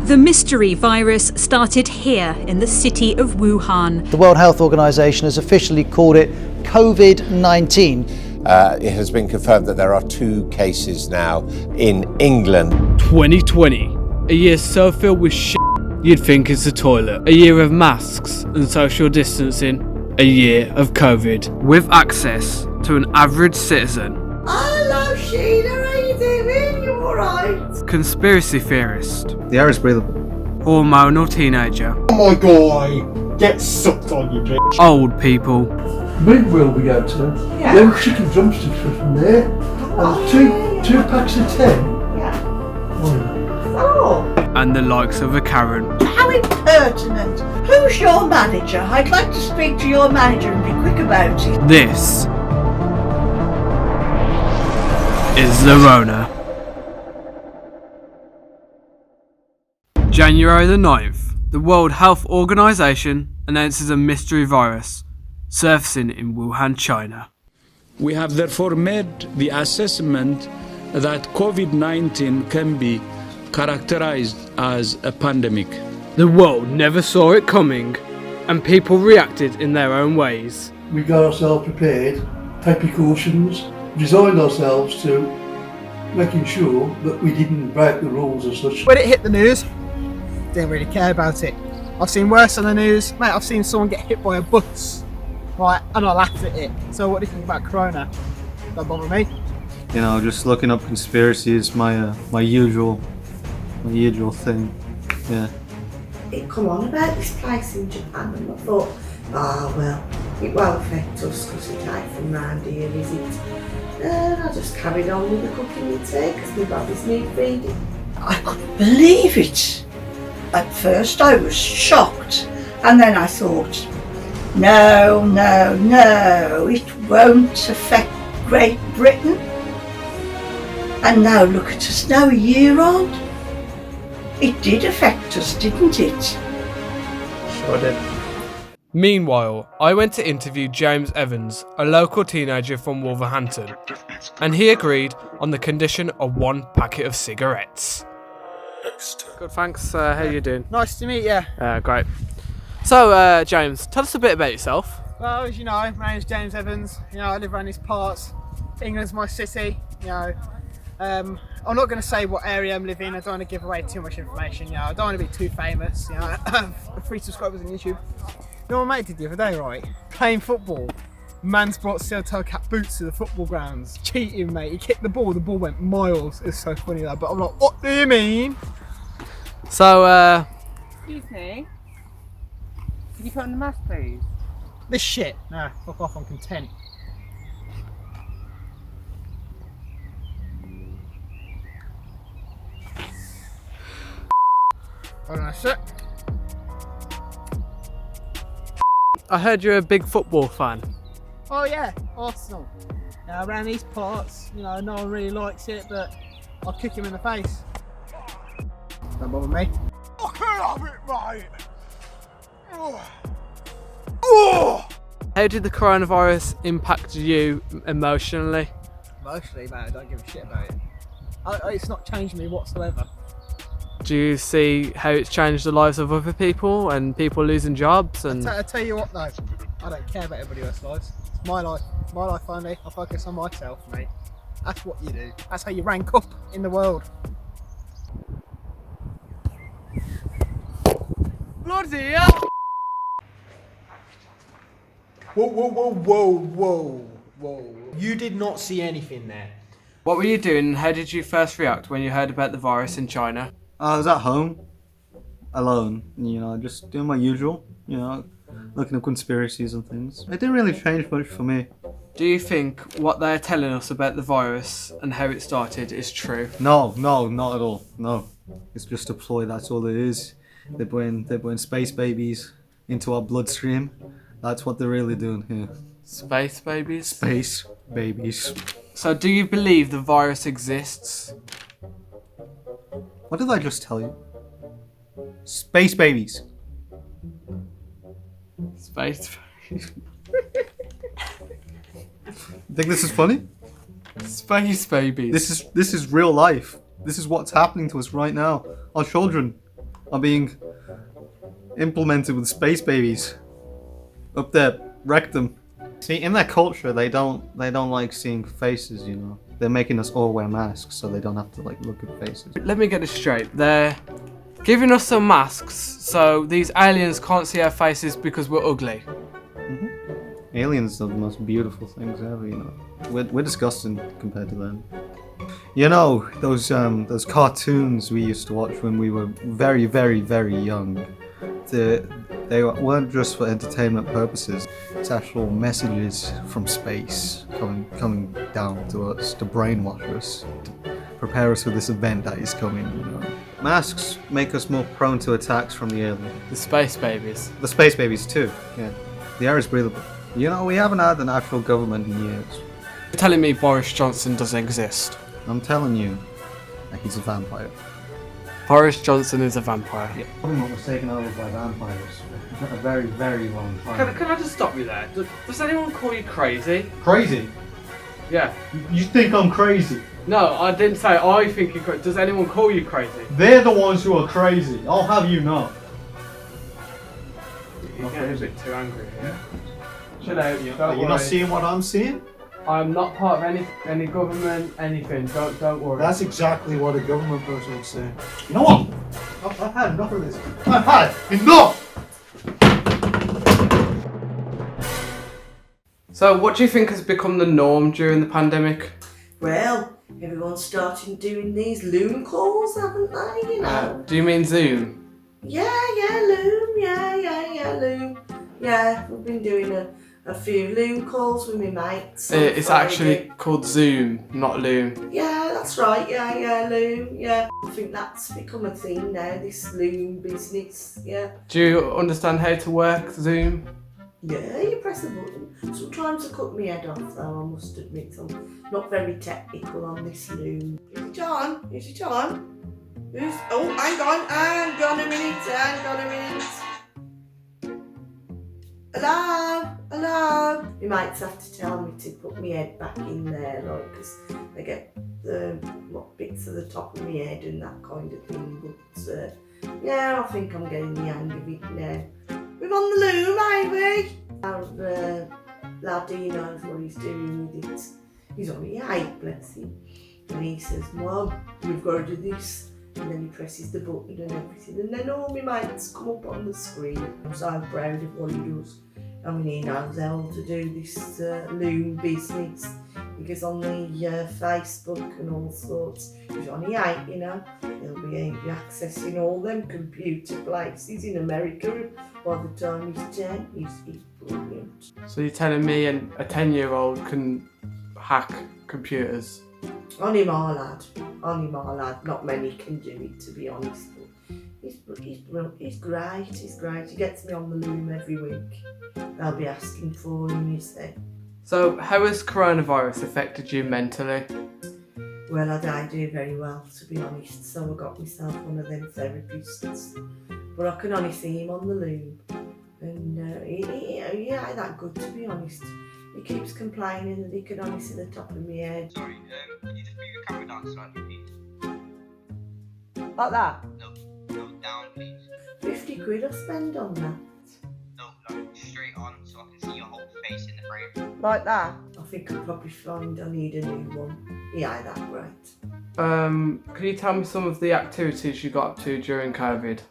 The mystery virus started here in the city of Wuhan. The World Health Organization has officially called it COVID-19. It has been confirmed that there are 2 cases now in England. 2020, a year so filled with shit you'd think it's a toilet. A year of masks and social distancing. A year of COVID. With access to an average citizen. Hello Sheila, how you doing? You alright? Conspiracy theorist. The air is breathable. Hormonal teenager. Oh my god, get sucked on, you bitch. Old people. Midwell we go to. Yeah. Them chicken drumsticks were from there. And two packs of 10. Yeah. Oh. And the likes of a Karen. How impertinent. Who's your manager? I'd like to speak to your manager and be quick about it. This is the Rona. January the 9th, the World Health Organization announces a mystery virus surfacing in Wuhan, China. We have therefore made the assessment that COVID-19 can be characterized as a pandemic. The world never saw it coming, and people reacted in their own ways. We got ourselves prepared, take precautions, resigned ourselves to making sure that we didn't break the rules as such. When it hit the news, didn't really care about it. I've seen worse on the news, mate. I've seen someone get hit by a bus, right, and I laughed at it. So what do you think about Corona? Don't bother me. You know, just looking up conspiracies, my usual thing. Yeah. It come on about this place in Japan and I thought, well, it won't affect us because it ain't from round here, is it? And I just carried on with the cooking and tea because my bodies need feeding. I couldn't believe it. At first I was shocked and then I thought, no, it won't affect Great Britain. And now look at us now, a year on. It did affect us, didn't it? Sure did. Meanwhile, I went to interview James Evans, a local teenager from Wolverhampton, and he agreed on the condition of 1 packet of cigarettes. Good, thanks. How you doing? Nice to meet you. Great. So, James, tell us a bit about yourself. Well, as you know, my name's James Evans. You know, I live around these parts. England's my city. You know, I'm not going to say what area I'm living in. I don't want to give away too much information. You know, I don't want to be too famous. You know, I have 3 subscribers on YouTube. You know what my mate did the other day, right? Playing football. Man's brought steel-toe cap boots to the football grounds. Cheating, mate. He kicked the ball went miles. It's so funny that. But I'm like, what do you mean? So, Excuse me. Can you put on the mask, please? This shit. Nah, fuck off. I'm content. Hold on a sec. I heard you're a big football fan. Oh yeah, Arsenal. Now around these parts, you know, no one really likes it, but I'll kick him in the face. Don't bother me. I can't have it, mate. Oh. How did the coronavirus impact you emotionally? Emotionally, man, I don't give a shit about it. It's not changed me whatsoever. Do you see how it's changed the lives of other people and people losing jobs? And I tell you what though, I don't care about everybody else's lives. It's my life only. I focus on myself, mate. That's what you do. That's how you rank up in the world. Bloody hell! Whoa. You did not see anything there. What were you doing and how did you first react when you heard about the virus in China? I was at home, alone, you know, just doing my usual, you know, looking at conspiracies and things. It didn't really change much for me. Do you think what they're telling us about the virus and how it started is true? No, not at all. No, it's just a ploy. That's all it is. They're putting space babies into our bloodstream. That's what they're really doing here. Space babies? Space babies. So do you believe the virus exists? What did I just tell you? Space babies. Space babies. Think this is funny? Space babies. This is real life. This is what's happening to us right now. Our children. are being implemented with space babies up their rectum. See, in their culture, they don't like seeing faces. You know, they're making us all wear masks so they don't have to like look at faces. Let me get this straight. They're giving us some masks so these aliens can't see our faces because we're ugly. Aliens are the most beautiful things ever. You know, we're disgusting compared to them. You know, those cartoons we used to watch when we were very, very, very young. They weren't just for entertainment purposes. It's actual messages from space coming down to us to brainwash us, to prepare us for this event that is coming. You know, masks make us more prone to attacks from the aliens. The space babies. The space babies too. Yeah, the air is breathable. You know, we haven't had an actual government in years. You're telling me Boris Johnson doesn't exist? I'm telling you, that he's a vampire. Boris Johnson is a vampire. Yeah. Government was taken over by vampires for a very, very long time. Can I just stop you there? Does anyone call you crazy? Crazy? Yeah. You think I'm crazy? No, I didn't say I think you're crazy. Does anyone call you crazy? They're the ones who are crazy. I'll have you know. You're getting a bit too angry here. Chill out. Are you not seeing what I'm seeing? I'm not part of any government, anything. Don't worry. That's exactly what a government person would say. You know what? I've had enough of this. I've had enough! So, what do you think has become the norm during the pandemic? Well, everyone's starting doing these Loom calls, haven't they? You know. Do you mean Zoom? Yeah, Loom. Yeah, Loom. Yeah, we've been doing a few Loom calls with my mates. It's actually called Zoom, not Loom. Yeah, that's right. Yeah, Loom. Yeah, I think that's become a thing now. This Loom business. Yeah. Do you understand how to work Zoom? Yeah, you press a button. Sometimes I cut my head off, though. I must admit, I'm not very technical on this Loom. Is it on? Is it on? Oh, hang on a minute. Hello. My mates have to tell me to put my head back in there, like, because they get the bits of the top of my head and that kind of thing. But yeah, I think I'm getting the hang of it now. We're on the Loom, ain't we? Our laddie knows what he's doing with it. He's only 8, bless him. And he says, Mum, you've got to do this. And then he presses the button and everything. And then all my mates come up on the screen. I'm so proud of what he does. I mean, he knows how to do this Loom business. Because on the Facebook and all sorts, he's only 8, you know. He'll be accessing all them computer places in America. By the time he's 10, he's brilliant. So you're telling me a 10-year-old can hack computers? Only my lad. Not many can do it, to be honest. He's great. He gets me on the Loom every week. They'll be asking for him, you see. So how has coronavirus affected you mentally? Well, I don't do very well, to be honest, so I got myself one of them therapists. But I can only see him on the Loom. And he ain't that good, to be honest. He keeps complaining that he can only see the top of my head. Sorry, can you just move your camera down slightly, please? Like that? No, down, please. 50 quid I spend on that. No, straight on so I can see your whole face in the frame. Like that? I think I'll probably find I need a new one. He ain't that great. Can you tell me some of the activities you got up to during COVID?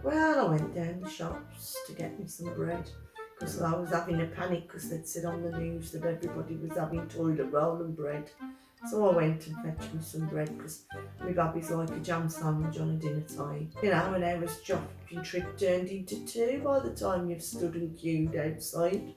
Well, I went down the shops to get me some bread. Because I was having a panic because they'd said on the news that everybody was having toilet roll and bread. So I went and fetched me some bread because my baby's like a jam sandwich on a dinner time. You know, an hour's shopping trip turned into 2 by the time you've stood and queued outside.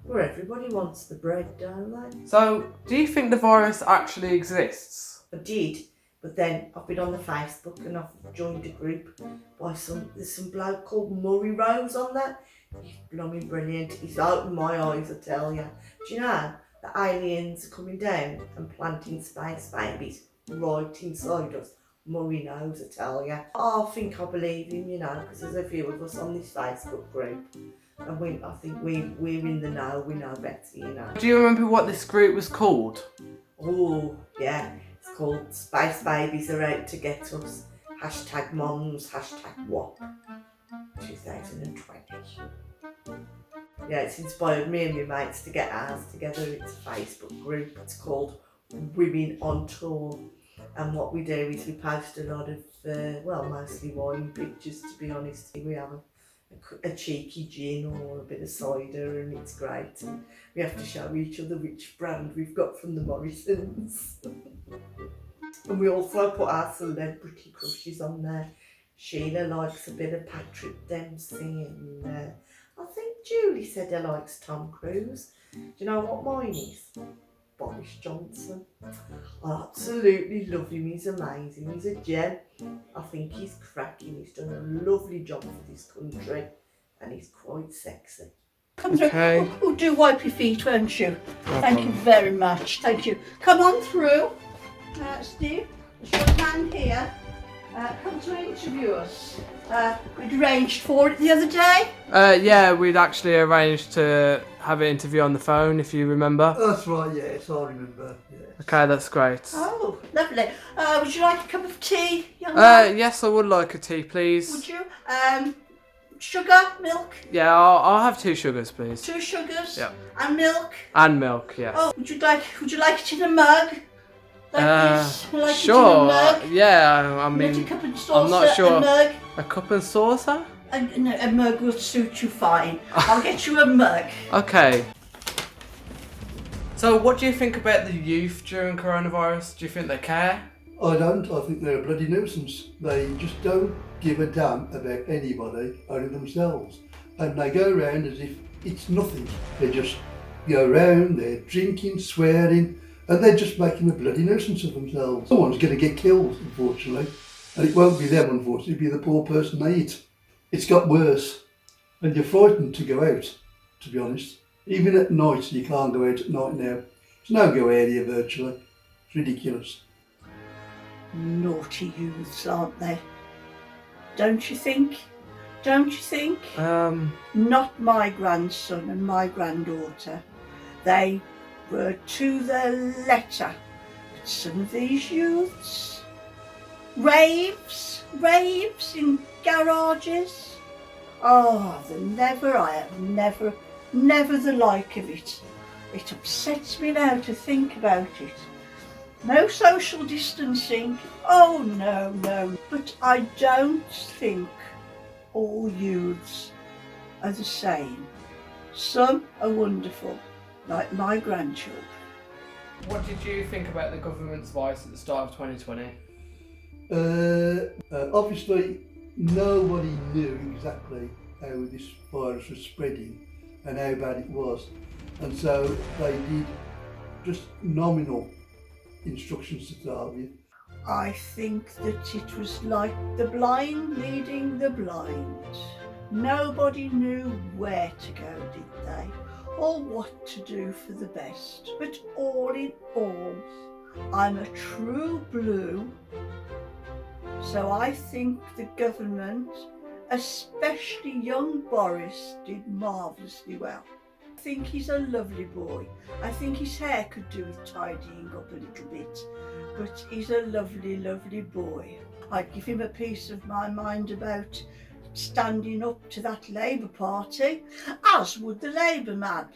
Where everybody wants the bread, don't they? So, do you think the virus actually exists? I did, but then I've been on the Facebook and I've joined a group by there's some bloke called Murray Rose on there. He's blooming brilliant. He's opened my eyes, I tell you. Do you know the aliens are coming down and planting space babies right inside us? Murray knows, I tell you. I think I believe him, you know, because there's a few of us on this Facebook group. And I think we're in the know, we know better, you know. Do you remember what this group was called? Oh, yeah. It's called Space Babies Are Out to Get Us. Hashtag moms, hashtag what? 2020. Yeah, it's inspired me and my mates to get ours together. It's a Facebook group. It's called Women on Tour. And what we do is we post a lot of, well, mostly wine pictures, to be honest. We have a cheeky gin or a bit of cider, and it's great. And we have to show each other which brand we've got from the Morrisons. And we also put our celebrity crushes on there. Sheila likes a bit of Patrick Dempsey, and I think Julie said her likes Tom Cruise. Do you know what mine is? Boris Johnson. I absolutely love him. He's amazing. He's a gem. I think he's cracking. He's done a lovely job for this country, and he's quite sexy. Come through. Oh, do wipe your feet, won't you? Thank you very much. Thank you. Come on through. Steve, there's your man here. Come to interview us. We'd arranged for it the other day. Yeah, we'd actually arranged to have an interview on the phone, if you remember. That's right, yes, I remember. Yes. Okay, that's great. Oh, lovely. Would you like a cup of tea, young man? Yes, I would like a tea, please. Would you? Sugar, milk? Yeah, I'll have 2 sugars, please. 2 sugars? Yep. And milk? And milk, yes. Oh, would you like it in a mug? Like this? Like sure. It in a mug? Yeah, I mean, a cup and saucer, I'm not sure. A mug? A cup and saucer? No, a mug will suit you fine. I'll get you a mug. Okay. So, what do you think about the youth during coronavirus? Do you think they care? I don't. I think they're a bloody nuisance. They just don't give a damn about anybody, only themselves. And they go around as if it's nothing. They just go around, they're drinking, swearing, and they're just making a bloody nuisance of themselves. Someone's going to get killed, unfortunately. And it won't be them, unfortunately, it'll be the poor person they hit. It's got worse. And you're frightened to go out, to be honest. Even at night, you can't go out at night now. There's no go area virtually. It's ridiculous. Naughty youths, aren't they? Don't you think? Don't you think? Not my grandson and my granddaughter. They were to the letter. But some of these youths, raves in garages. Oh, I have never the like of it. It upsets me now to think about it. No social distancing. Oh, no. But I don't think all youths are the same. Some are wonderful, like my grandchildren. What did you think about the government's advice at the start of 2020? Obviously, nobody knew exactly how this virus was spreading and how bad it was. And so they did just nominal instructions to start with. I think that it was like the blind leading the blind. Nobody knew where to go, did they? Or what to do for the best. But all in all, I'm a true blue. So I think the government, especially young Boris, did marvellously well. I think he's a lovely boy. I think his hair could do with tidying up a little bit, but he's a lovely, lovely boy. I'd give him a piece of my mind about standing up to that Labour Party, as would the Labour man.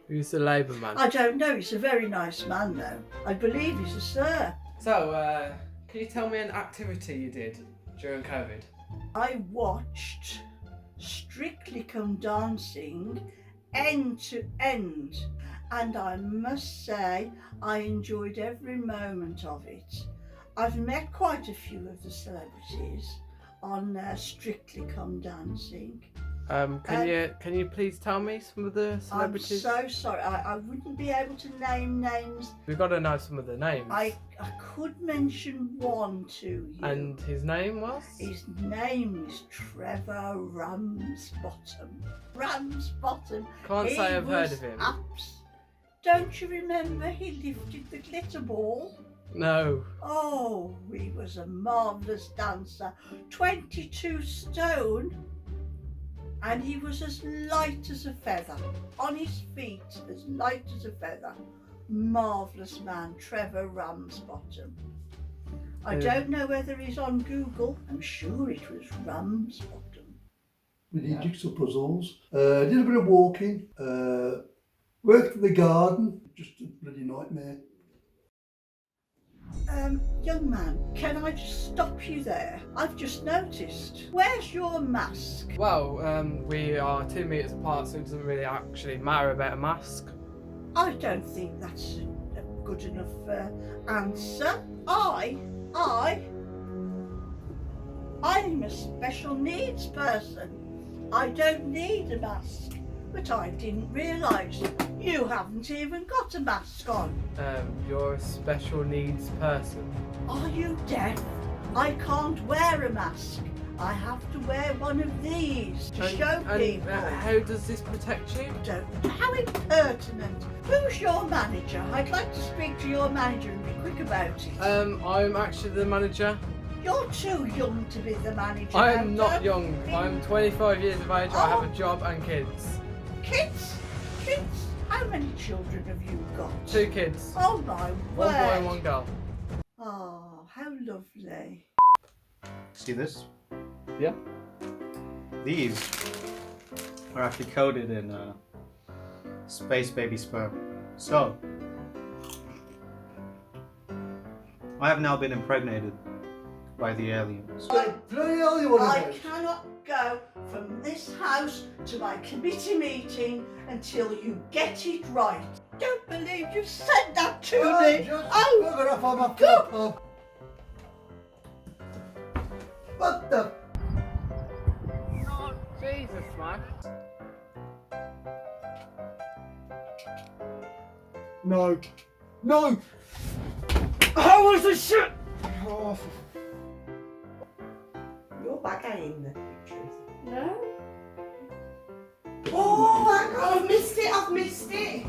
Who's the Labour man? I don't know, he's a very nice man though. I believe he's a sir. So, can you tell me an activity you did during COVID? I watched Strictly Come Dancing end to end, and I must say I enjoyed every moment of it. I've met quite a few of the celebrities on Strictly Come Dancing. Can you please tell me some of the celebrities? I'm so sorry, I wouldn't be able to name names. We've got to know some of the names. I could mention one to you. And his name was? His name is Trevor Ramsbottom. Ramsbottom. Can't say I've heard of him. Don't you remember he lifted the glitter ball? No. Oh, he was a marvellous dancer. 22 stone. And he was as light as a feather. On his feet, as light as a feather. Marvellous man, Trevor Ramsbottom. I don't know whether he's on Google. I'm sure it was Ramsbottom. We did jigsaw puzzles, did a bit of walking, worked in the garden, just a bloody nightmare. Young man, can I just stop you there? I've just noticed. Where's your mask? Well, we are 2 metres apart, so it doesn't really actually matter about a mask. I don't think that's a good enough answer. I'm a special needs person. I don't need a mask. But I didn't realise you haven't even got a mask on. You're a special needs person. Are you deaf? I can't wear a mask. I have to wear one of these to show people. How does this protect you? How impertinent. Who's your manager? I'd like to speak to your manager and be quick about it. I'm actually the manager. You're too young to be the manager. I'm not young. I'm 25 years of age. I have a job and kids. Kids? Kids? How many children have you got? 2 kids. Oh my word. 1 boy and 1 girl. Oh, how lovely. See this? Yeah. These are actually coated in space baby sperm. So, I have now been impregnated by the aliens. I cannot go from this house to my committee meeting until you get it right. Don't believe you said that to me. Oh, go. What the? Oh, Jesus, man. No. No! How was the shit? Oh, Your bag ain't in the pictures. No? Oh, hang on, I've missed it, I've missed it.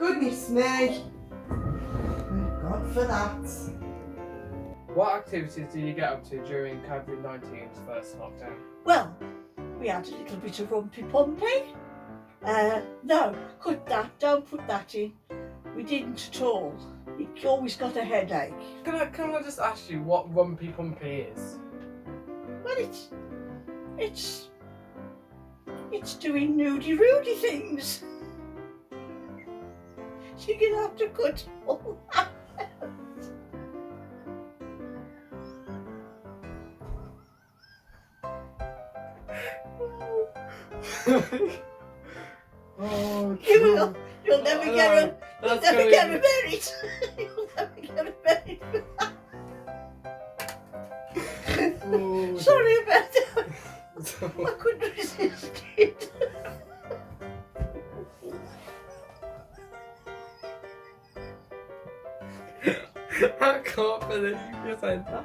Goodness me. Thank God for that. What activities do you get up to during COVID-19's first lockdown? Well, we had a little bit of rumpy-pumpy. No, cut that, don't put that in. We didn't at all. He always got a headache. Can I just ask you what Rumpy Pumpy is? Well, it's doing nudie-roody things. So you're gonna have to cut all that out. oh, You'll never get married. You'll never get married. oh, Sorry about that. I couldn't resist it. I can't believe you said that.